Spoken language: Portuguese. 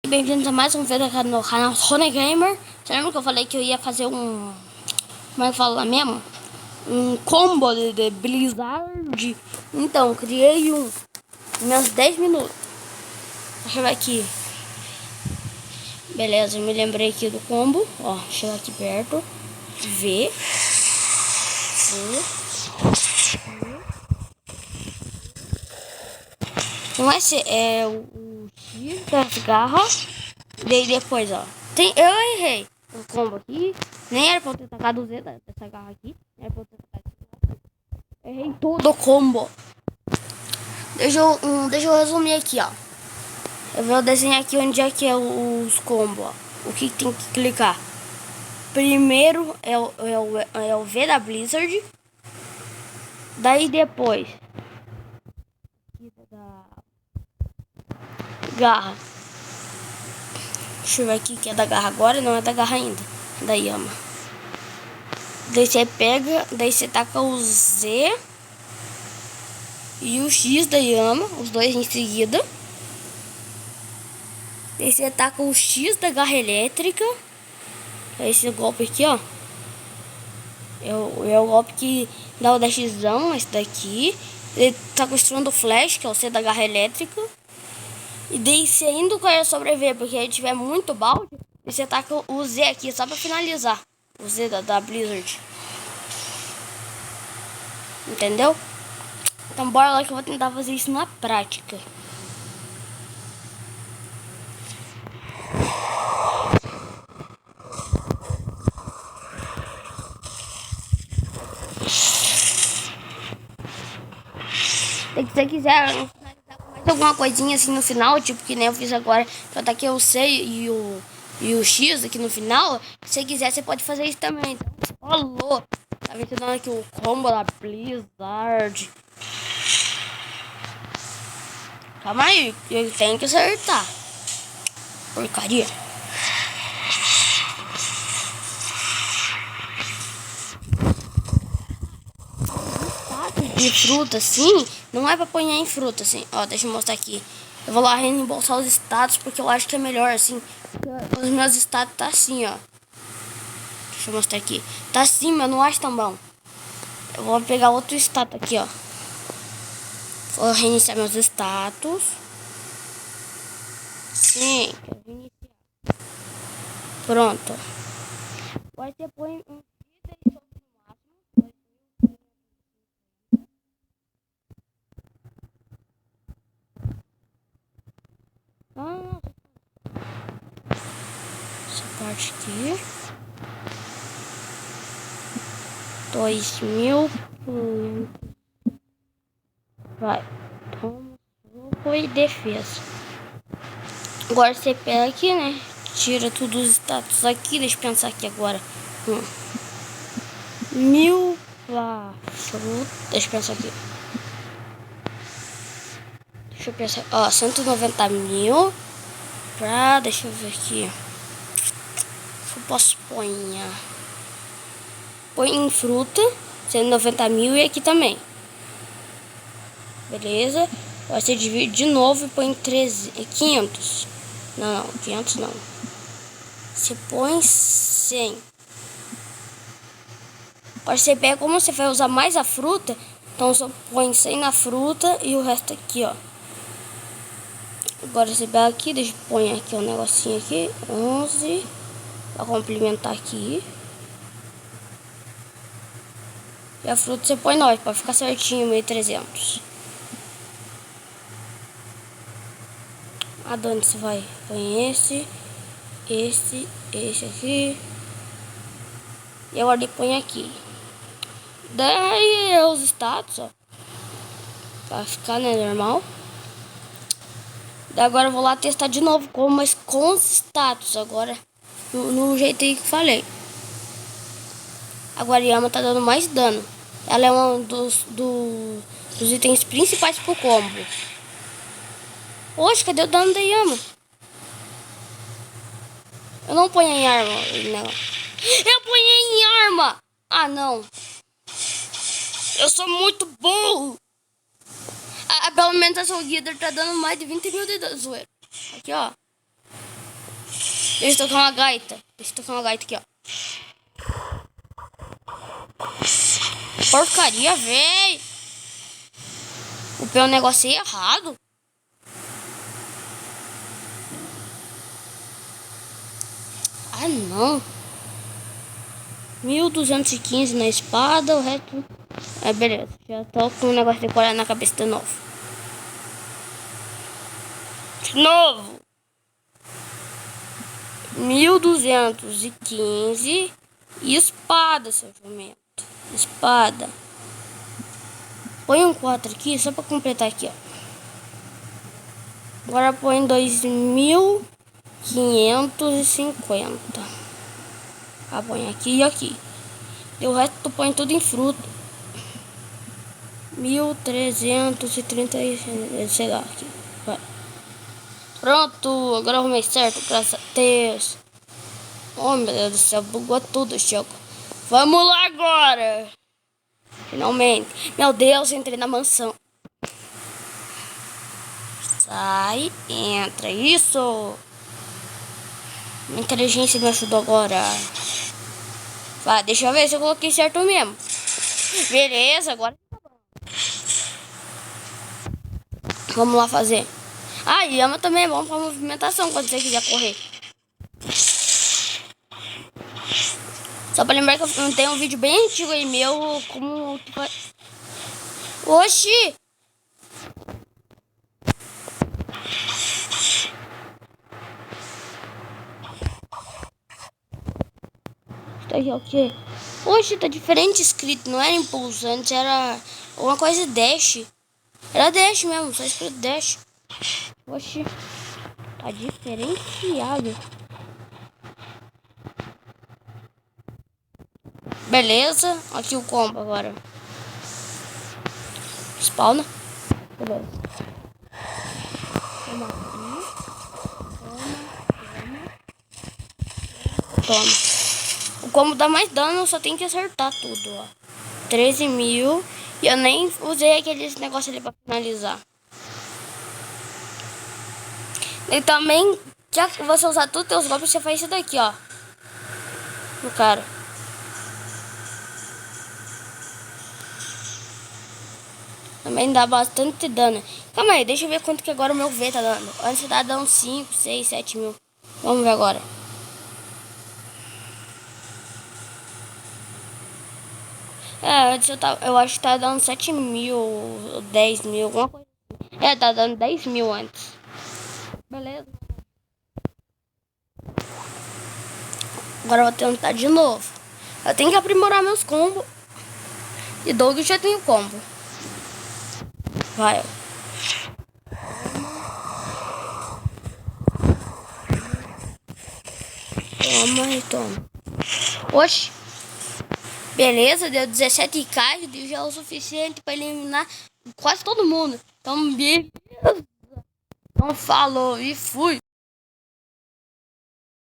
Bem-vindos a mais um vídeo aqui no canal Rony Gamer. Você lembra que eu falei que eu ia fazer um... Como é que fala mesmo? Um combo de Blizzard. Então, criei um em meus 10 minutos. Deixa eu ver aqui. Beleza, eu me lembrei aqui do combo. Ó, chegar aqui perto. V. Então esse é o X das garras. Daí depois, ó. Eu errei o combo aqui. Nem era pra eu ter tacado o Z dessa garra aqui. Nem era pra eu ter tacado esse garra. Errei todo o combo. Deixa eu resumir aqui, ó. Eu vou desenhar aqui onde é que é os combos, ó. O que tem que clicar. Primeiro é o V da Blizzard. Daí depois da garra. Deixa eu ver aqui que é da garra agora. Não é da garra ainda. É da Yama. Daí você pega. Daí você taca o Z e o X da Yama. Os dois em seguida. Daí você taca o X da garra elétrica. É esse golpe aqui, ó. É o golpe que dá o dashzão. Esse daqui. Ele tá construindo o flash, que é o C da garra elétrica. E daí você ainda quer sobreviver, porque aí tiver muito balde. E você taca o Z aqui, só pra finalizar. O Z da Blizzard. Entendeu? Então bora lá que eu vou tentar fazer isso na prática. Se você quiser finalizar com mais alguma coisinha assim no final, tipo que nem eu fiz agora, que eu taquei o C e o X aqui no final, se você quiser, você pode fazer isso também. Então, falou! Tá me ensinando aqui o combo da Blizzard. Calma aí, eu tenho que acertar. Porcaria. De fruta assim, não é pra pôr em fruta assim. Ó, deixa eu mostrar aqui. Eu vou lá reembolsar os status porque eu acho que é melhor assim. Os meus status tá assim, ó. Deixa eu mostrar aqui. Tá assim, mas eu não acho tão bom. Eu vou pegar outro status aqui, ó. Vou reiniciar meus status. Sim, quero reiniciar. Pronto. Agora você põe um vida e sobe no máximo. Ah, essa parte aqui. 2000. Vai. Soco e defesa. Agora você pega aqui, né? Tira tudo os status aqui. Deixa eu pensar aqui agora. 1000 pra fruta. Deixa eu pensar aqui. Deixa eu pensar. Ó, 190 mil. Pra. Deixa eu ver aqui. Eu posso pôr. Põe em fruta. 190 mil e aqui também. Beleza. Agora você divide de novo e põe 500. Não, 500 não. Você põe 100. Agora você pega, como você vai usar mais a fruta, então só põe 100 na fruta e o resto aqui, ó. Agora você pega aqui, deixa eu pôr aqui um negocinho aqui, 11, pra complementar aqui. E a fruta você põe 9, pra ficar certinho, 1300. A dano você vai, põe esse aqui. E agora ele põe aqui. Daí os status, ó. Pra ficar, né, normal. Daí agora eu vou lá testar de novo, mas com os status. Agora, no jeito aí que falei. Agora a Yama tá dando mais dano. Ela é um dos itens principais pro combo. Oxe, cadê o dano da Yama? Eu não ponho em arma. Não. Eu ponho em arma! Ah, não. Eu sou muito burro. Pelo menos a Soul Guider tá dando mais de 20 mil de zoeira. Aqui, ó. Deixa eu tocar uma gaita. Deixa eu tocar uma gaita aqui, ó. Porcaria, véi. O pior negócio é errado. Ah, não. 1215 na espada, o resto... É, beleza. Já tô com um negócio decorado na cabeça de novo. De novo. 1215. E espada, seu jumento. Espada. Põe um 4 aqui, só pra completar aqui, ó. Agora põe 2550. Ah, põe aqui e aqui. E o resto tu põe tudo em fruta. 1330, sei lá. Aqui. Vai. Pronto, agora arrumei certo, graças a Deus. Oh, meu Deus do céu, bugou tudo, Choco. Vamos lá agora. Finalmente. Meu Deus, entrei na mansão. Sai, entra. Isso. Minha inteligência me ajudou agora. Vai, deixa eu ver se eu coloquei certo mesmo. Beleza, agora. Vamos lá fazer. Ah, e ama também é bom pra movimentação quando você quiser correr. Só pra lembrar que eu tenho um vídeo bem antigo aí meu. Como. Oxi! Tá aqui, o quê? Oxi, tá diferente escrito. Não era impulso, antes era alguma coisa dash. Era dash mesmo, só escrito dash. Oxi, tá diferenciado. Beleza, aqui o combo agora. Spawna. Beleza. Toma. Toma. O combo dá mais dano, só tem que acertar tudo, ó. 13 mil. E eu nem usei aqueles negócios ali pra finalizar. E também, já que você usar todos os teus golpes, você faz isso daqui, ó. No cara. Também dá bastante dano. Calma aí, deixa eu ver quanto que agora o meu V tá dando. Antes tá dando 5, 6, 7 mil. Vamos ver agora. É, antes eu acho que tá dando 7 mil, 10 mil, alguma coisa. É, tá dando 10 mil antes. Beleza. Agora eu vou tentar de novo. Eu tenho que aprimorar meus combos. E Doug já tem o combo. Vai. Toma e toma. Oxi. Beleza, deu 17k, deu já o suficiente pra eliminar quase todo mundo. Então, beleza. Então falou e fui.